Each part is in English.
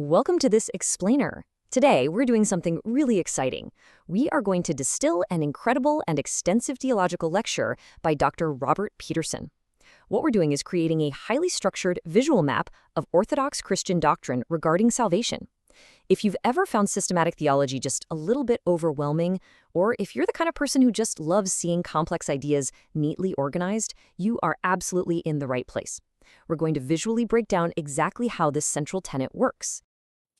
Welcome to this explainer. Today, we're doing something really exciting. We are going to distill an incredible and extensive theological lecture by Dr. Robert Peterson. What we're doing is creating a highly structured visual map of Orthodox Christian doctrine regarding salvation. If you've ever found systematic theology just a little bit overwhelming, or if you're the kind of person who just loves seeing complex ideas neatly organized, you are absolutely in the right place. We're going to visually break down exactly how this central tenet works.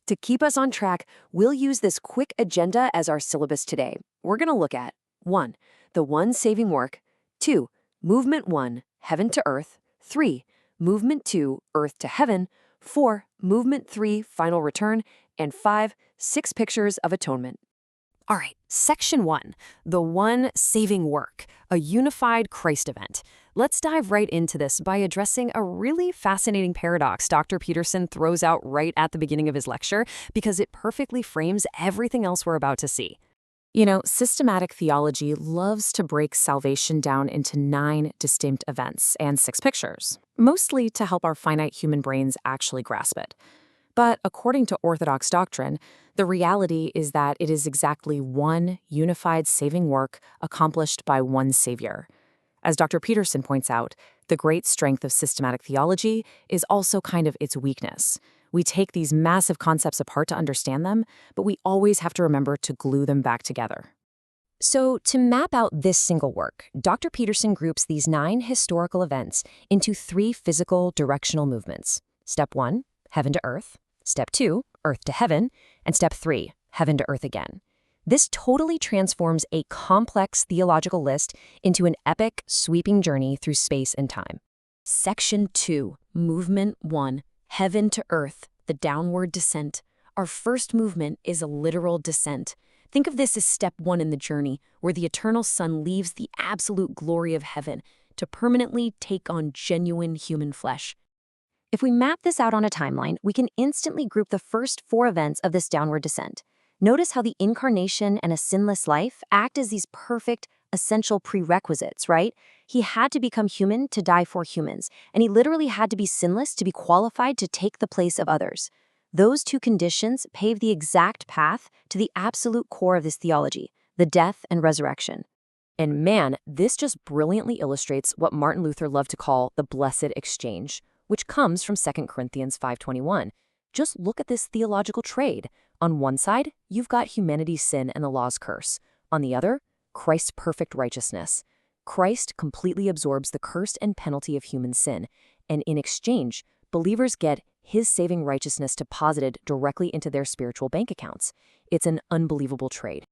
To keep us on track, we'll use this quick agenda as our syllabus today. We're going to look at 1. The one saving work, 2. Movement 1, heaven to earth, 3. Movement 2, earth to heaven, 4. Movement 3, final return, and 5. 6 pictures of atonement. All right, Section 1, the one saving work, a unified Christ event. Let's dive right into this by addressing a really fascinating paradox Dr. Peterson throws out right at the beginning of his lecture because it perfectly frames everything else we're about to see. You know, systematic theology loves to break salvation down into 9 distinct events and 6 pictures, mostly to help our finite human brains actually grasp it. But according to Orthodox doctrine, the reality is that it is exactly one unified saving work accomplished by one Savior. As Dr. Peterson points out, the great strength of systematic theology is also kind of its weakness. We take these massive concepts apart to understand them, but we always have to remember to glue them back together. So, to map out this single work, Dr. Peterson groups these 9 historical events into 3 physical directional movements. Step 1, heaven to earth. Step 2, earth to heaven. And step 3, heaven to earth again. This totally transforms a complex theological list into an epic, sweeping journey through space and time. Section 2, Movement 1, Heaven to Earth, the downward descent. Our first movement is a literal descent. Think of this as step 1 in the journey, where the eternal Son leaves the absolute glory of heaven to permanently take on genuine human flesh. If we map this out on a timeline, we can instantly group the first 4 events of this downward descent. Notice how the incarnation and a sinless life act as these perfect, essential prerequisites, right? He had to become human to die for humans, and he literally had to be sinless to be qualified to take the place of others. Those 2 conditions pave the exact path to the absolute core of this theology, the death and resurrection. And man, this just brilliantly illustrates what Martin Luther loved to call the blessed exchange, which comes from 2 Corinthians 5:21. Just look at this theological trade. On one side, you've got humanity's sin and the law's curse. On the other, Christ's perfect righteousness. Christ completely absorbs the curse and penalty of human sin, and in exchange, believers get his saving righteousness deposited directly into their spiritual bank accounts. It's an unbelievable trade.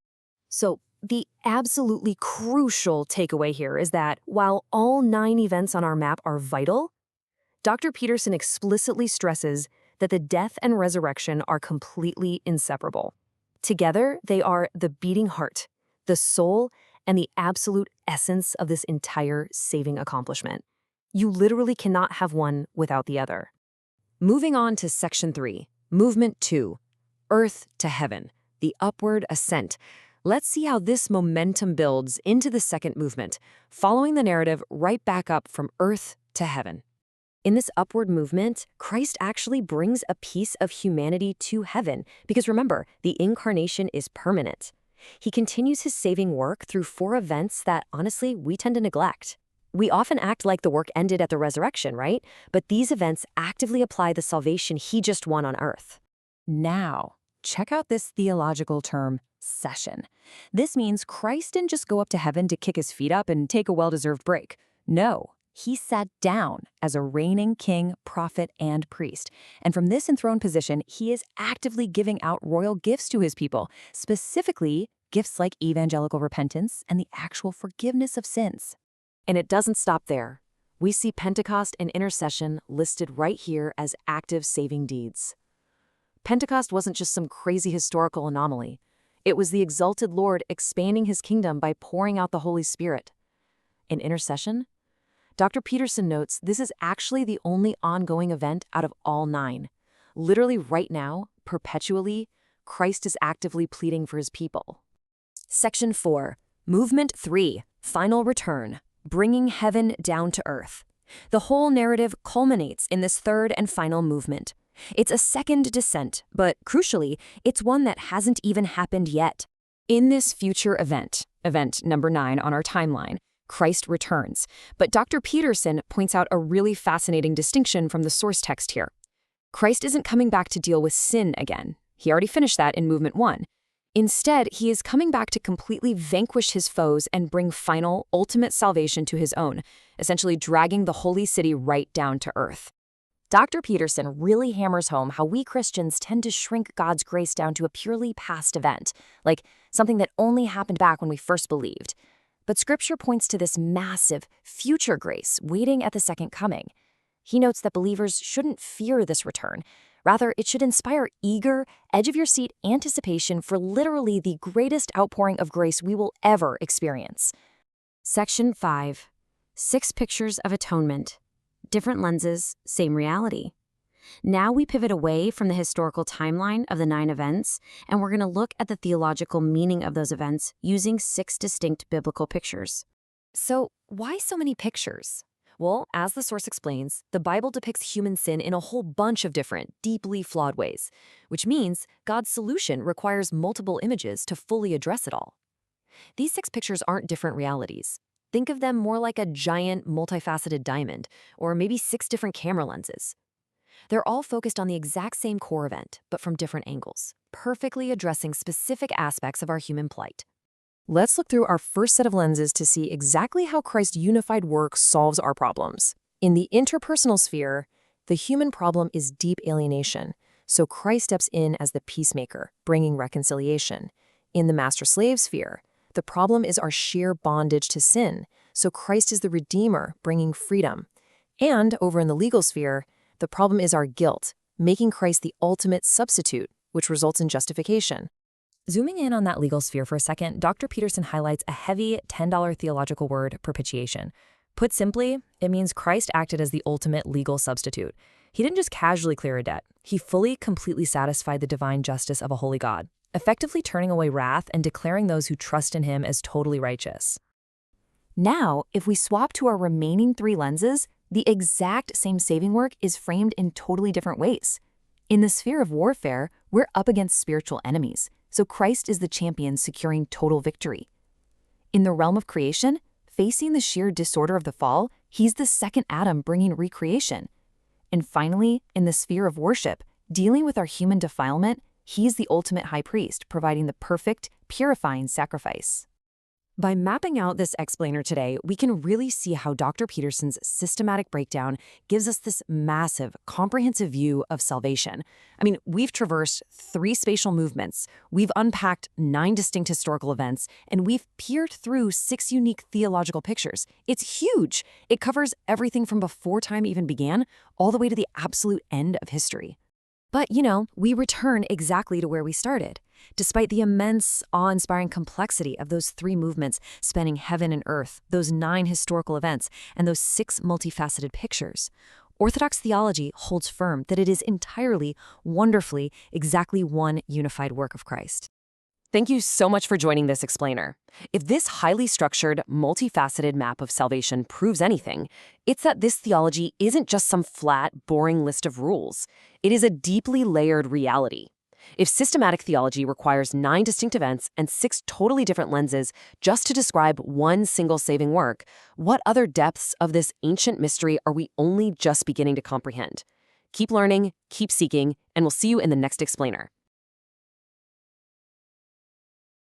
So, the absolutely crucial takeaway here is that while all 9 events on our map are vital, Dr. Peterson explicitly stresses that the death and resurrection are completely inseparable. Together, they are the beating heart, the soul, and the absolute essence of this entire saving accomplishment. You literally cannot have one without the other. Moving on to Section 3, Movement 2, Earth to Heaven, the upward ascent. Let's see how this momentum builds into the second movement, following the narrative right back up from earth to heaven. In this upward movement, Christ actually brings a piece of humanity to heaven, because remember, the incarnation is permanent. He continues his saving work through 4 events that, honestly, we tend to neglect. We often act like the work ended at the resurrection, right? But these events actively apply the salvation he just won on earth. Now, check out this theological term, session. This means Christ didn't just go up to heaven to kick his feet up and take a well-deserved break. No. He sat down as a reigning king, prophet, and priest. And from this enthroned position, he is actively giving out royal gifts to his people, specifically gifts like evangelical repentance and the actual forgiveness of sins. And it doesn't stop there. We see Pentecost and intercession listed right here as active saving deeds. Pentecost wasn't just some crazy historical anomaly. It was the exalted Lord expanding his kingdom by pouring out the Holy Spirit. In intercession, Dr. Peterson notes this is actually the only ongoing event out of all 9. Literally right now, perpetually, Christ is actively pleading for his people. Section 4, Movement 3, Final Return, Bringing Heaven Down to Earth. The whole narrative culminates in this third and final movement. It's a second descent, but crucially, it's one that hasn't even happened yet. In this future event number 9 on our timeline, Christ returns. But Dr. Peterson points out a really fascinating distinction from the source text here. Christ isn't coming back to deal with sin again. He already finished that in Movement 1. Instead, he is coming back to completely vanquish his foes and bring final, ultimate salvation to his own, essentially dragging the holy city right down to earth. Dr. Peterson really hammers home how we Christians tend to shrink God's grace down to a purely past event, like something that only happened back when we first believed. But Scripture points to this massive, future grace waiting at the second coming. He notes that believers shouldn't fear this return. Rather, it should inspire eager, edge-of-your-seat anticipation for literally the greatest outpouring of grace we will ever experience. Section 5. 6 Pictures of Atonement. Different lenses, same reality. Now we pivot away from the historical timeline of the 9 events, and we're going to look at the theological meaning of those events using 6 distinct biblical pictures. So, why so many pictures? Well, as the source explains, the Bible depicts human sin in a whole bunch of different, deeply flawed ways, which means God's solution requires multiple images to fully address it all. These 6 pictures aren't different realities. Think of them more like a giant, multifaceted diamond, or maybe 6 different camera lenses. They're all focused on the exact same core event, but from different angles, perfectly addressing specific aspects of our human plight. Let's look through our first set of lenses to see exactly how Christ's unified work solves our problems. In the interpersonal sphere, the human problem is deep alienation, so Christ steps in as the peacemaker, bringing reconciliation. In the master-slave sphere, the problem is our sheer bondage to sin, so Christ is the Redeemer, bringing freedom. And over in the legal sphere, the problem is our guilt, making Christ the ultimate substitute, which results in justification. Zooming in on that legal sphere for a second, Dr. Peterson highlights a heavy $10 theological word, propitiation. Put simply, it means Christ acted as the ultimate legal substitute. He didn't just casually clear a debt. He fully, completely satisfied the divine justice of a holy God, effectively turning away wrath and declaring those who trust in him as totally righteous. Now, if we swap to our remaining 3 lenses, the exact same saving work is framed in totally different ways. In the sphere of warfare, we're up against spiritual enemies, so Christ is the champion securing total victory. In the realm of creation, facing the sheer disorder of the fall, he's the second Adam bringing recreation. And finally, in the sphere of worship, dealing with our human defilement, he's the ultimate high priest, providing the perfect, purifying sacrifice. By mapping out this explainer today, we can really see how Dr. Peterson's systematic breakdown gives us this massive, comprehensive view of salvation. I mean, we've traversed 3 spatial movements, we've unpacked 9 distinct historical events, and we've peered through 6 unique theological pictures. It's huge! It covers everything from before time even began, all the way to the absolute end of history. But, we return exactly to where we started. Despite the immense, awe-inspiring complexity of those 3 movements spanning heaven and earth, those 9 historical events, and those 6 multifaceted pictures, Orthodox theology holds firm that it is entirely, wonderfully, exactly one unified work of Christ. Thank you so much for joining this explainer. If this highly structured, multifaceted map of salvation proves anything, it's that this theology isn't just some flat, boring list of rules. It is a deeply layered reality. If systematic theology requires 9 distinct events and 6 totally different lenses just to describe one single saving work, what other depths of this ancient mystery are we only just beginning to comprehend? Keep learning, keep seeking, and we'll see you in the next explainer.